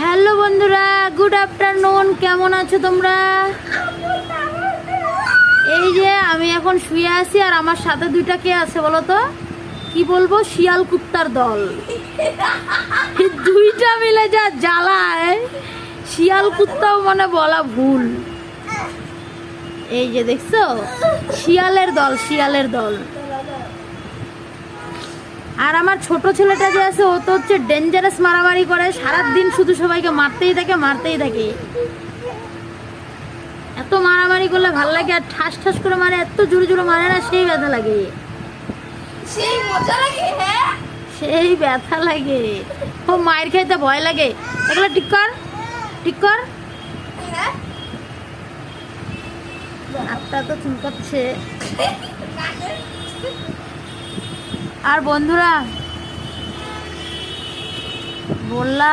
Hello বন্ধুরা, good afternoon. কেমন আছো তোমরা? এই যে আমি এখন শুয়ে আছি, আর আমার সাথে দুইটা কে আছে বলো তো? কি বলবো, শিয়াল কুত্তার দল। এই দুইটা মিলে যা জ্বালায়, শিয়াল কুত্তাও মানে বলা ভুল। এই যে দেখছো, শিয়ালের দল, শিয়ালের দল। আর আমার ছোট ছেলেটা যে আছে, ও তো হচ্ছে ডেঞ্জারাস, মারামারি করে সারাদিন, শুধু সবাইকে মারতেই থাকে মারতেই থাকে। এত মারামারি করলে ভাল লাগে, আর ঠাস ঠাস করে মারে, এত জোরে জোরে মারে না, সেই ব্যথা লাগে, সেই মজা লাগে। হ্যাঁ, সেই ব্যথা লাগে। ও মায়ের খাইতে ভয় লাগে। এগুলো ঠিক কর, ঠিক কর। হ্যাঁ, হাতটা তো চুলকাচ্ছে। আর বন্ধুরা বললাম